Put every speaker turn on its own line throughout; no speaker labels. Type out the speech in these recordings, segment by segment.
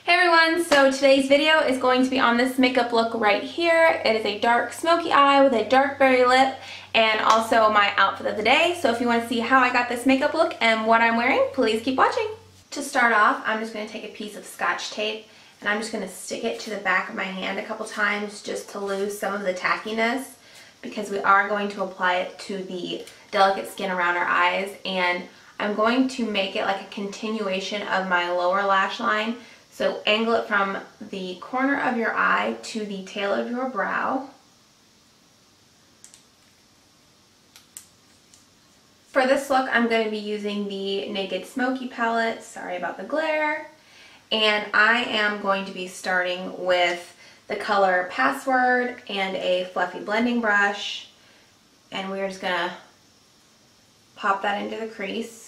Hey everyone, so today's video is going to be on this makeup look right here. It is a dark smoky eye with a dark berry lip and also my outfit of the day. So if you want to see how I got this makeup look and what I'm wearing, please keep watching. To start off, I'm just going to take a piece of Scotch tape and I'm just going to stick it to the back of my hand a couple times just to lose some of the tackiness because we are going to apply it to the delicate skin around our eyes, and I'm going to make it like a continuation of my lower lash line. So angle it from the corner of your eye to the tail of your brow. For this look, I'm going to be using the Naked Smokey palette. Sorry about the glare. And I am going to be starting with the color Password and a fluffy blending brush. And we're just going to pop that into the crease.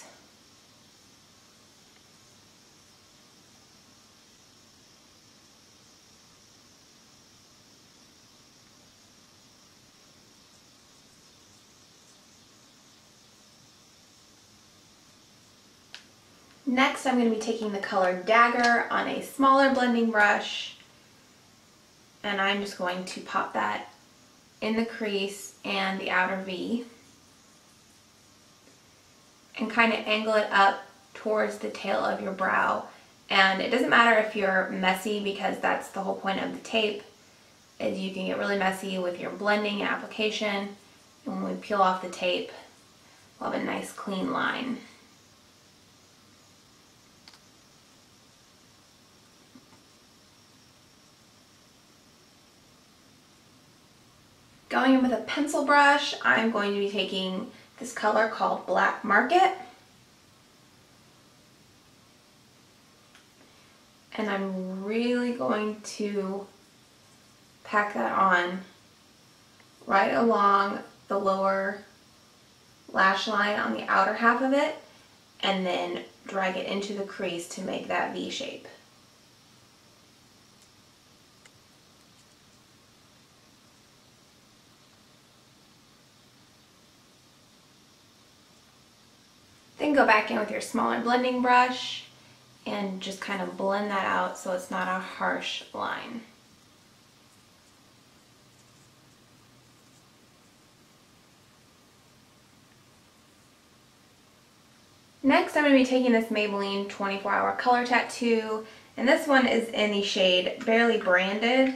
Next, I'm going to be taking the color Dagger on a smaller blending brush, and I'm just going to pop that in the crease and the outer V, and kind of angle it up towards the tail of your brow. And it doesn't matter if you're messy, because that's the whole point of the tape, is you can get really messy with your blending and application, and when we peel off the tape, we'll have a nice clean line. Going in with a pencil brush, I'm going to be taking this color called Black Market. And I'm really going to pack that on right along the lower lash line on the outer half of it, and then drag it into the crease to make that V shape. Then go back in with your smaller blending brush and just kind of blend that out so it's not a harsh line. Next, I'm going to be taking this Maybelline 24-Hour Color Tattoo, and this one is in the shade Barely Branded.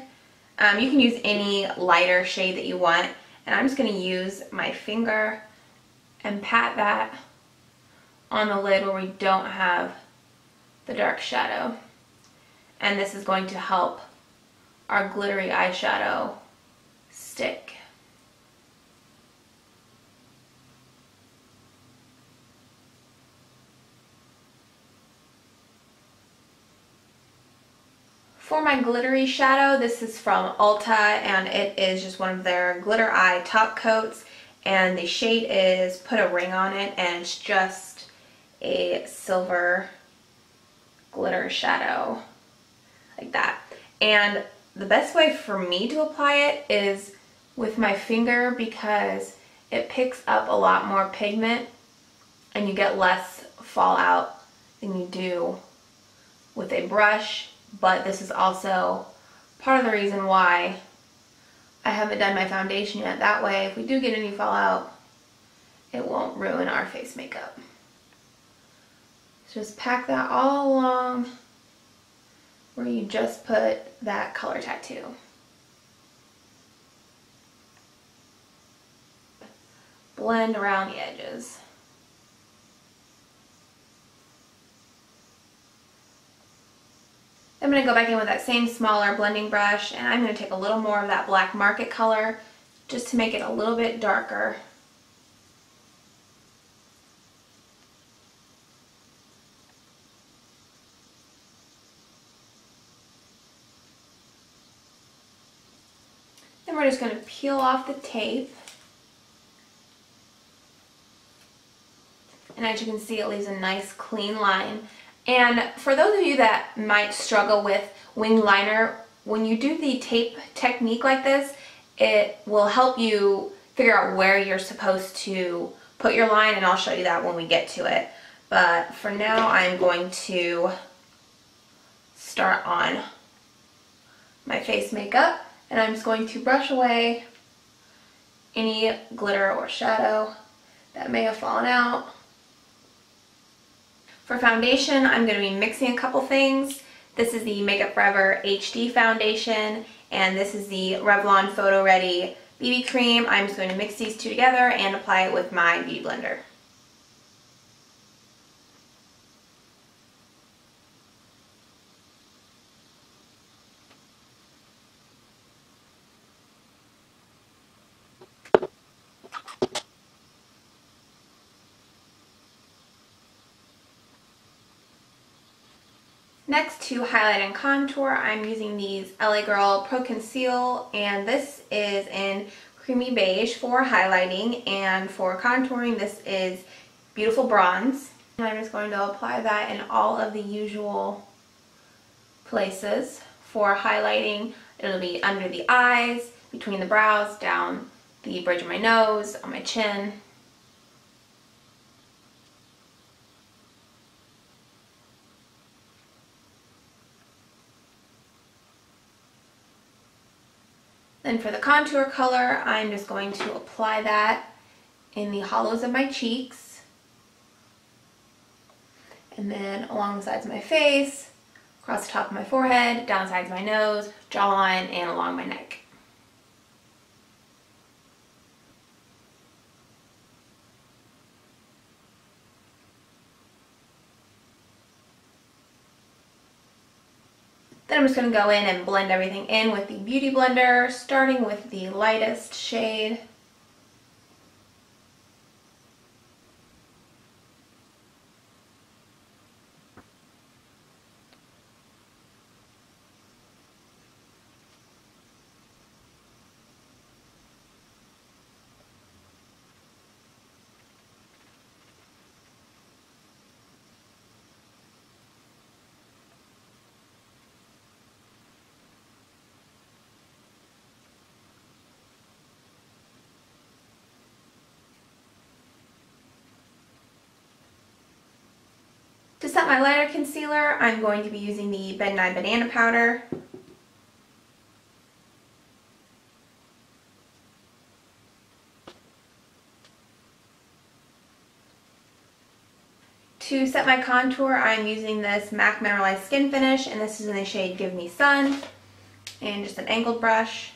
You can use any lighter shade that you want, and I'm just going to use my finger and pat that on the lid where we don't have the dark shadow. And this is going to help our glittery eyeshadow stick. For my glittery shadow, this is from Ulta, and it is just one of their glitter eye top coats, and the shade is Put a Ring on It, and it's just a silver glitter shadow like that. And the best way for me to apply it is with my finger, because it picks up a lot more pigment and you get less fallout than you do with a brush. But this is also part of the reason why I haven't done my foundation yet. That way, if we do get any fallout, it won't ruin our face makeup. Just pack that all along where you just put that color tattoo. Blend around the edges. I'm going to go back in with that same smaller blending brush, and I'm going to take a little more of that Black Market color just to make it a little bit darker. Then we're just going to peel off the tape. And as you can see, it leaves a nice clean line. And for those of you that might struggle with wing liner, when you do the tape technique like this, it will help you figure out where you're supposed to put your line, and I'll show you that when we get to it. But for now, I'm going to start on my face makeup, and I'm just going to brush away any glitter or shadow that may have fallen out. For foundation, I'm going to be mixing a couple things. This is the Makeup Forever HD foundation, and this is the Revlon Photo Ready BB cream. I'm just going to mix these two together and apply it with my Beauty Blender. Next, to highlight and contour, I'm using these LA Girl Pro Conceal, and this is in Creamy Beige for highlighting, and for contouring this is Beautiful Bronze. And I'm just going to apply that in all of the usual places. For highlighting, it'll be under the eyes, between the brows, down the bridge of my nose, on my chin. Then for the contour color, I'm just going to apply that in the hollows of my cheeks, and then along the sides of my face, across the top of my forehead, down the sides of my nose, jawline, and along my neck. Then I'm just going to go in and blend everything in with the Beauty Blender, starting with the lightest shade. To set my lighter concealer, I'm going to be using the Ben Nye Banana Powder. To set my contour, I'm using this MAC Mineralized Skin Finish, and this is in the shade Give Me Sun, and just an angled brush.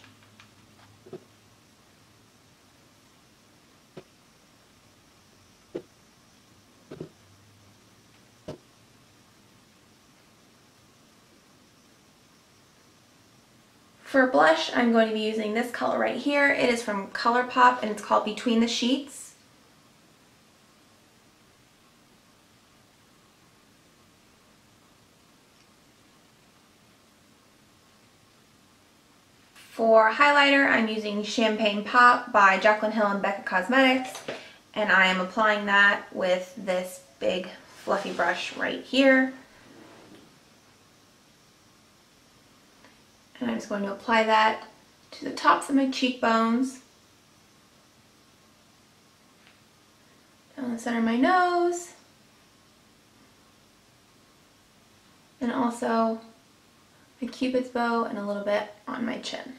For blush, I'm going to be using this color right here. It is from ColourPop, and it's called Between the Sheets. For highlighter, I'm using Champagne Pop by Jaclyn Hill and Becca Cosmetics, and I am applying that with this big fluffy brush right here. And I'm just going to apply that to the tops of my cheekbones, down the center of my nose, and also my Cupid's bow and a little bit on my chin.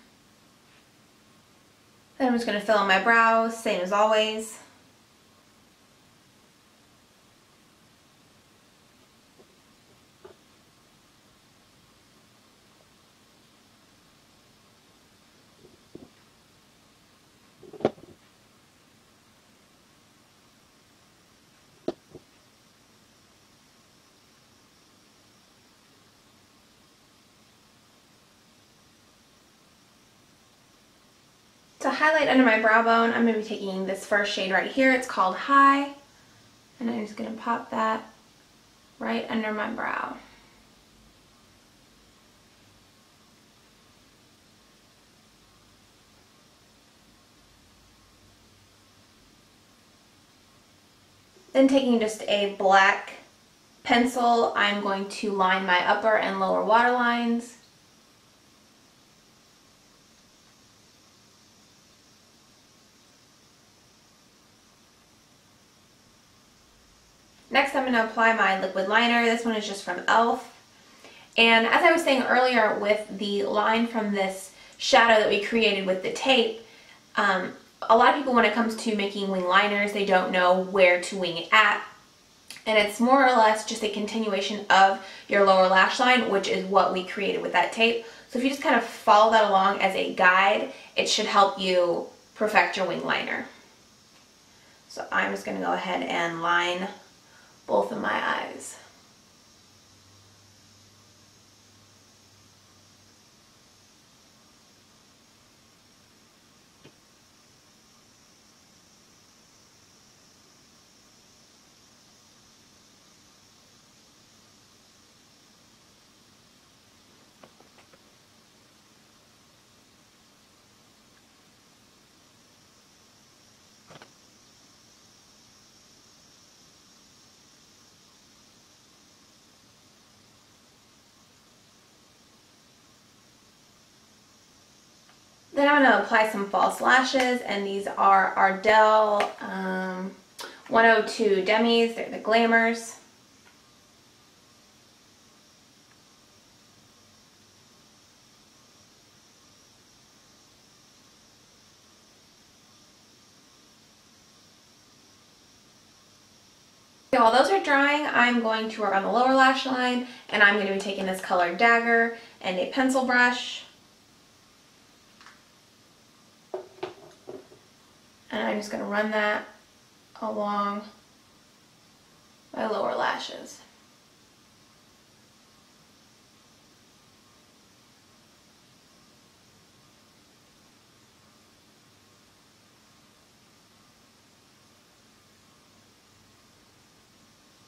Then I'm just going to fill in my brows, same as always. To highlight under my brow bone, I'm going to be taking this first shade right here. It's called High, and I'm just going to pop that right under my brow. Then taking just a black pencil, I'm going to line my upper and lower waterlines. Next, I'm going to apply my liquid liner. This one is just from e.l.f. And as I was saying earlier with the line from this shadow that we created with the tape, a lot of people, when it comes to making wing liners, they don't know where to wing it at. And it's more or less just a continuation of your lower lash line, which is what we created with that tape. So if you just kind of follow that along as a guide, it should help you perfect your wing liner. So I'm just going to go ahead and line both of my eyes. Then I'm going to apply some false lashes, and these are Ardell 102 Demis. They're the Glamours. Okay, while those are drying, I'm going to work on the lower lash line, and I'm going to be taking this color Dagger and a pencil brush. And I'm just going to run that along my lower lashes.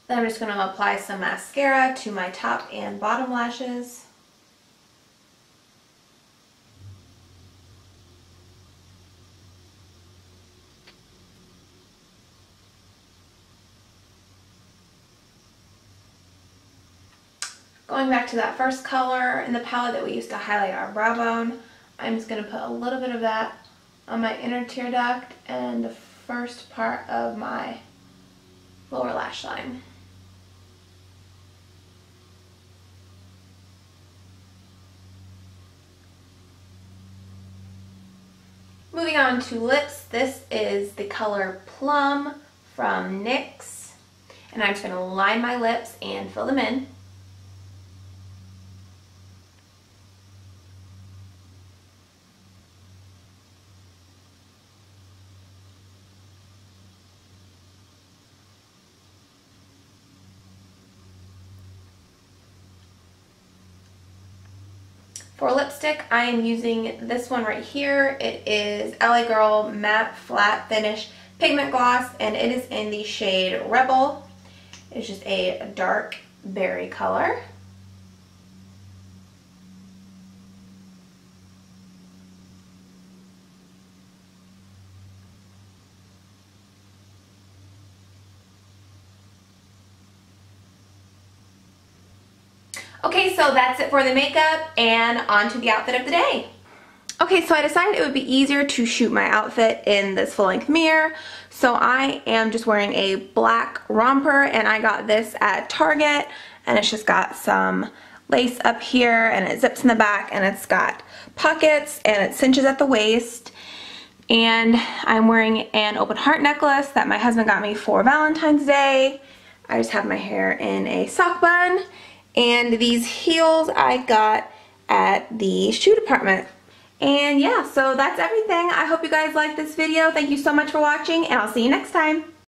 Then I'm just going to apply some mascara to my top and bottom lashes. Going back to that first color in the palette that we used to highlight our brow bone, I'm just going to put a little bit of that on my inner tear duct and the first part of my lower lash line. Moving on to lips, this is the color Plum from NYX, and I'm just going to line my lips and fill them in. For lipstick, I am using this one right here. It is LA Girl Matte Flat Finish Pigment Gloss, and it is in the shade Rebel. It's just a dark berry color. Okay, so that's it for the makeup, and on to the outfit of the day. Okay, so I decided it would be easier to shoot my outfit in this full-length mirror, so I am just wearing a black romper, and I got this at Target, and it's just got some lace up here, and it zips in the back, and it's got pockets, and it cinches at the waist, and I'm wearing an open heart necklace that my husband got me for Valentine's Day. I just have my hair in a sock bun. And these heels I got at the shoe department. And yeah, so that's everything. I hope you guys liked this video. Thank you so much for watching, and I'll see you next time.